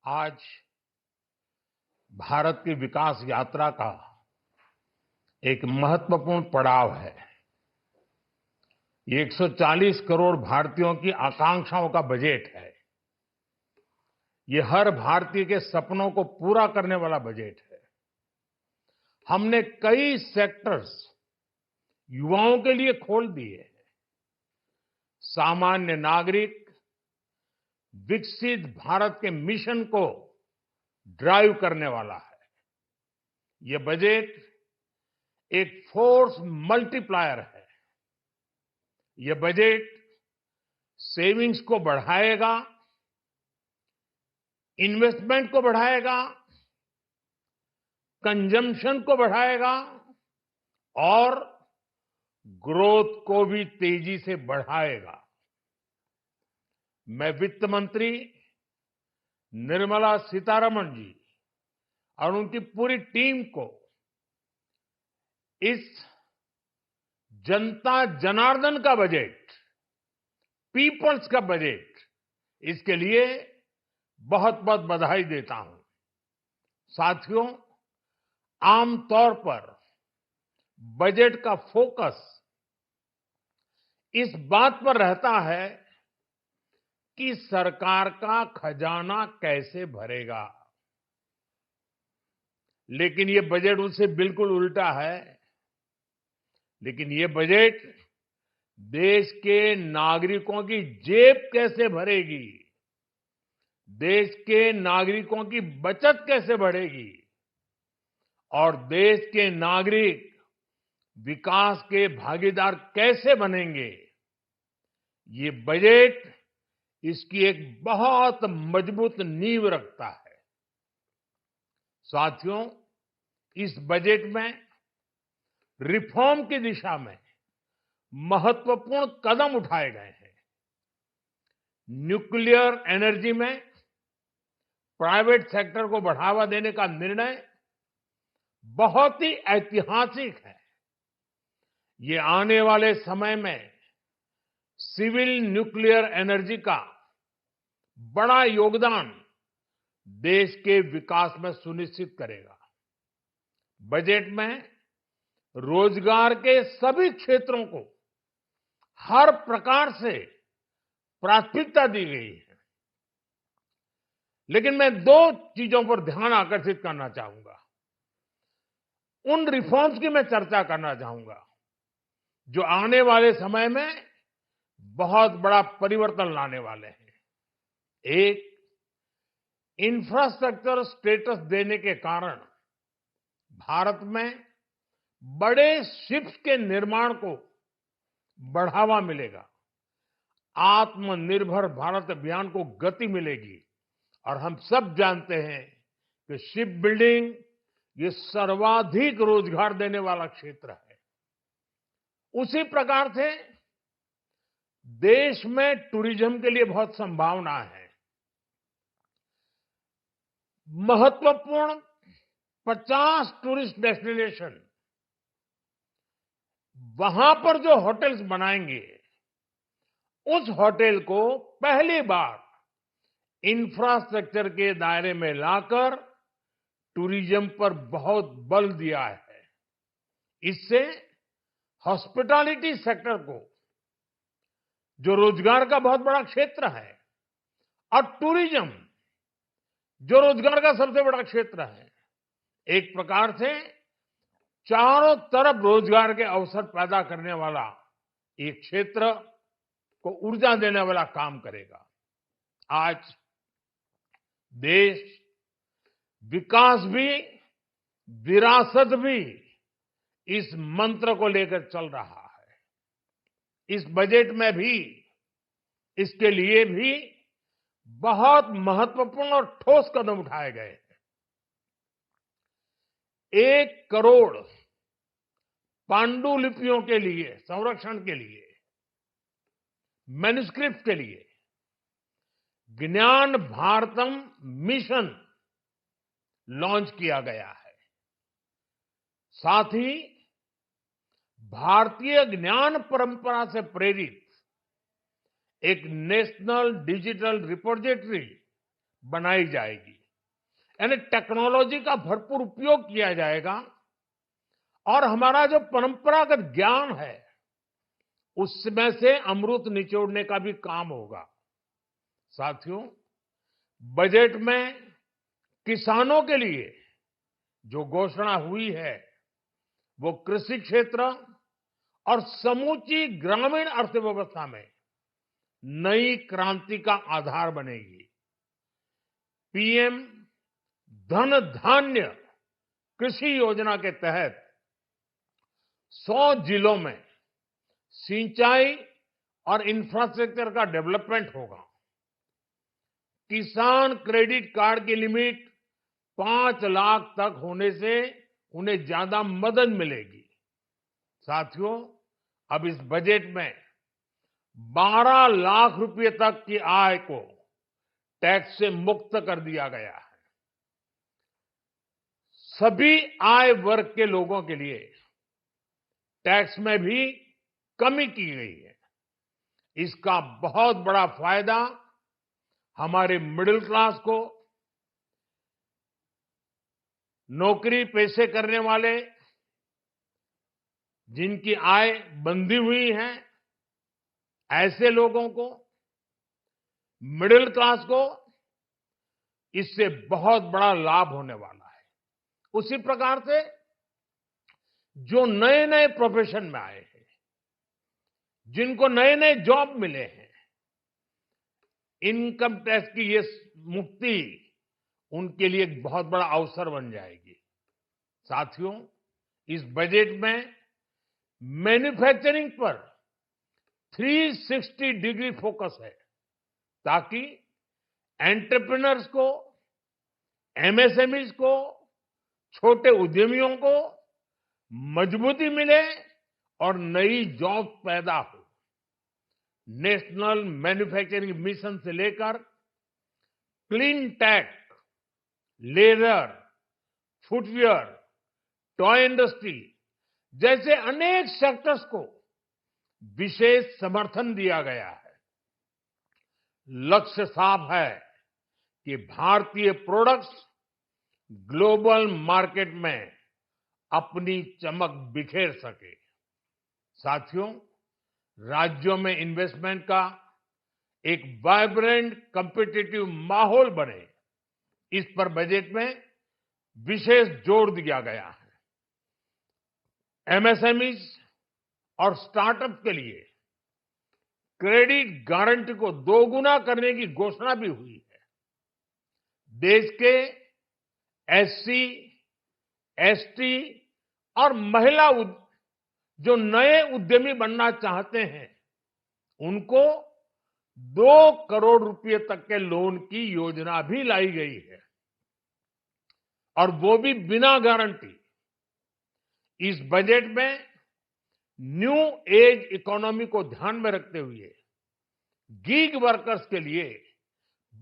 आज भारत की विकास यात्रा का एक महत्वपूर्ण पड़ाव है। ये 140 करोड़ भारतीयों की आकांक्षाओं का बजट है। ये हर भारतीय के सपनों को पूरा करने वाला बजट है। हमने कई सेक्टर्स युवाओं के लिए खोल दिए हैं। सामान्य नागरिक विकसित भारत के मिशन को ड्राइव करने वाला है। ये बजट एक फोर्स मल्टीप्लायर है। ये बजट सेविंग्स को बढ़ाएगा, इन्वेस्टमेंट को बढ़ाएगा, कंजम्पशन को बढ़ाएगा और ग्रोथ को भी तेजी से बढ़ाएगा। मैं वित्त मंत्री निर्मला सीतारमण जी और उनकी पूरी टीम को इस जनता जनार्दन का बजट, पीपल्स का बजट, इसके लिए बहुत बहुत बधाई देता हूं। साथियों, आमतौर पर बजट का फोकस इस बात पर रहता है कि सरकार का खजाना कैसे भरेगा, लेकिन ये बजट उससे बिल्कुल उल्टा है। लेकिन ये बजट देश के नागरिकों की जेब कैसे भरेगी, देश के नागरिकों की बचत कैसे बढ़ेगी और देश के नागरिक विकास के भागीदार कैसे बनेंगे, ये बजट इसकी एक बहुत मजबूत नींव रखता है। साथियों, इस बजट में रिफॉर्म की दिशा में महत्वपूर्ण कदम उठाए गए हैं। न्यूक्लियर एनर्जी में प्राइवेट सेक्टर को बढ़ावा देने का निर्णय बहुत ही ऐतिहासिक है। ये आने वाले समय में सिविल न्यूक्लियर एनर्जी का बड़ा योगदान देश के विकास में सुनिश्चित करेगा। बजट में रोजगार के सभी क्षेत्रों को हर प्रकार से प्राथमिकता दी गई है। लेकिन मैं दो चीजों पर ध्यान आकर्षित करना चाहूंगा। उन रिफॉर्म्स की मैं चर्चा करना चाहूंगा जो आने वाले समय में बहुत बड़ा परिवर्तन लाने वाले हैं। एक, इंफ्रास्ट्रक्चर स्टेटस देने के कारण भारत में बड़े शिप्स के निर्माण को बढ़ावा मिलेगा। आत्मनिर्भर भारत अभियान को गति मिलेगी और हम सब जानते हैं कि शिप बिल्डिंग ये सर्वाधिक रोजगार देने वाला क्षेत्र है। उसी प्रकार से देश में टूरिज्म के लिए बहुत संभावना है। महत्वपूर्ण 50 टूरिस्ट डेस्टिनेशन, वहां पर जो होटल्स बनाएंगे, उस होटल को पहली बार इंफ्रास्ट्रक्चर के दायरे में लाकर टूरिज्म पर बहुत बल दिया है। इससे हॉस्पिटैलिटी सेक्टर को, जो रोजगार का बहुत बड़ा क्षेत्र है, और टूरिज्म जो रोजगार का सबसे बड़ा क्षेत्र है, एक प्रकार से चारों तरफ रोजगार के अवसर पैदा करने वाला एक क्षेत्र को ऊर्जा देने वाला काम करेगा। आज देश विकास भी, विरासत भी, इस मंत्र को लेकर चल रहा है। इस बजट में भी इसके लिए भी बहुत महत्वपूर्ण और ठोस कदम उठाए गए हैं। 1 करोड़ पांडुलिपियों के लिए संरक्षण के लिए, मैन्युस्क्रिप्ट के लिए ज्ञान भारतम मिशन लॉन्च किया गया है। साथ ही भारतीय ज्ञान परंपरा से प्रेरित एक नेशनल डिजिटल रिपोजिटरी बनाई जाएगी। यानी टेक्नोलॉजी का भरपूर उपयोग किया जाएगा और हमारा जो परंपरागत ज्ञान है उसमें से अमृत निचोड़ने का भी काम होगा। साथियों, बजट में किसानों के लिए जो घोषणा हुई है वो कृषि क्षेत्र और समूची ग्रामीण अर्थव्यवस्था में नई क्रांति का आधार बनेगी। पीएम धन धान्य कृषि योजना के तहत 100 जिलों में सिंचाई और इंफ्रास्ट्रक्चर का डेवलपमेंट होगा। किसान क्रेडिट कार्ड की लिमिट 5 लाख तक होने से उन्हें ज्यादा मदद मिलेगी। साथियों, अब इस बजट में 12 लाख रुपए तक की आय को टैक्स से मुक्त कर दिया गया है। सभी आय वर्ग के लोगों के लिए टैक्स में भी कमी की गई है। इसका बहुत बड़ा फायदा हमारे मिडिल क्लास को, नौकरी पेशे करने वाले जिनकी आय बंधी हुई है ऐसे लोगों को, मिडिल क्लास को इससे बहुत बड़ा लाभ होने वाला है। उसी प्रकार से जो नए नए प्रोफेशन में आए हैं, जिनको नए नए जॉब मिले हैं, इनकम टैक्स की ये मुक्ति उनके लिए एक बहुत बड़ा अवसर बन जाएगी। साथियों, इस बजट में मैन्युफैक्चरिंग पर 360 डिग्री फोकस है ताकि एंटरप्रेन्योर्स को, एमएसएमईज को, छोटे उद्यमियों को मजबूती मिले और नई जॉब पैदा हो। नेशनल मैन्युफैक्चरिंग मिशन से लेकर clean tech, leather, footwear, toy industry जैसे अनेक सेक्टर्स को विशेष समर्थन दिया गया है। लक्ष्य साफ है कि भारतीय प्रोडक्ट्स ग्लोबल मार्केट में अपनी चमक बिखेर सके। साथियों, राज्यों में इन्वेस्टमेंट का एक वाइब्रेंट कॉम्पिटिटिव माहौल बने, इस पर बजट में विशेष जोर दिया गया है। एमएसएमईज और स्टार्टअप के लिए क्रेडिट गारंटी को दोगुना करने की घोषणा भी हुई है। देश के एससी, एसटी और महिला जो नए उद्यमी बनना चाहते हैं उनको 2 करोड़ रुपए तक के लोन की योजना भी लाई गई है और वो भी बिना गारंटी। इस बजट में न्यू एज इकोनॉमी को ध्यान में रखते हुए गीग वर्कर्स के लिए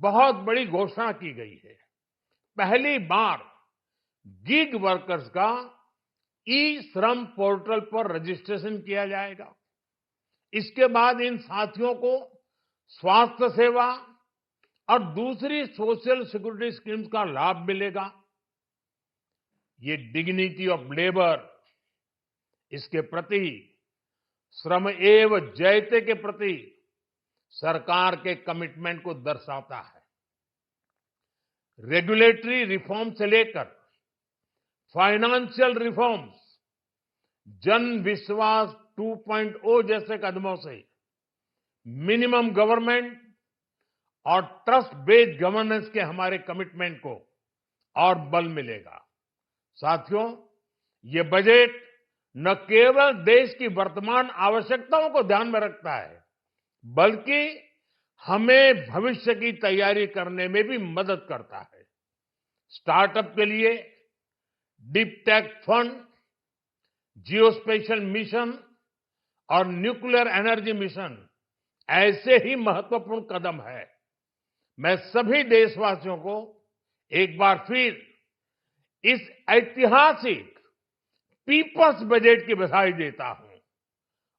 बहुत बड़ी घोषणा की गई है। पहली बार गीग वर्कर्स का ई श्रम पोर्टल पर रजिस्ट्रेशन किया जाएगा। इसके बाद इन साथियों को स्वास्थ्य सेवा और दूसरी सोशल सिक्योरिटी स्कीम्स का लाभ मिलेगा। ये डिग्निटी ऑफ लेबर, इसके प्रति, श्रम एव जयते के प्रति सरकार के कमिटमेंट को दर्शाता है। रेगुलेटरी रिफॉर्म से लेकर फाइनेंशियल रिफॉर्म्स, जन विश्वास 2.0 जैसे कदमों से मिनिमम गवर्नमेंट और ट्रस्ट बेस्ड गवर्नेंस के हमारे कमिटमेंट को और बल मिलेगा। साथियों, ये बजट न केवल देश की वर्तमान आवश्यकताओं को ध्यान में रखता है बल्कि हमें भविष्य की तैयारी करने में भी मदद करता है। स्टार्टअप के लिए deep tech fund, geospatial mission और न्यूक्लियर एनर्जी मिशन ऐसे ही महत्वपूर्ण कदम है। मैं सभी देशवासियों को एक बार फिर इस ऐतिहासिक पीपल्स बजट की बधाई देता हूं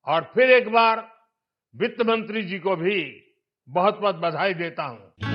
और फिर एक बार वित्त मंत्री जी को भी बहुत बहुत बधाई देता हूं।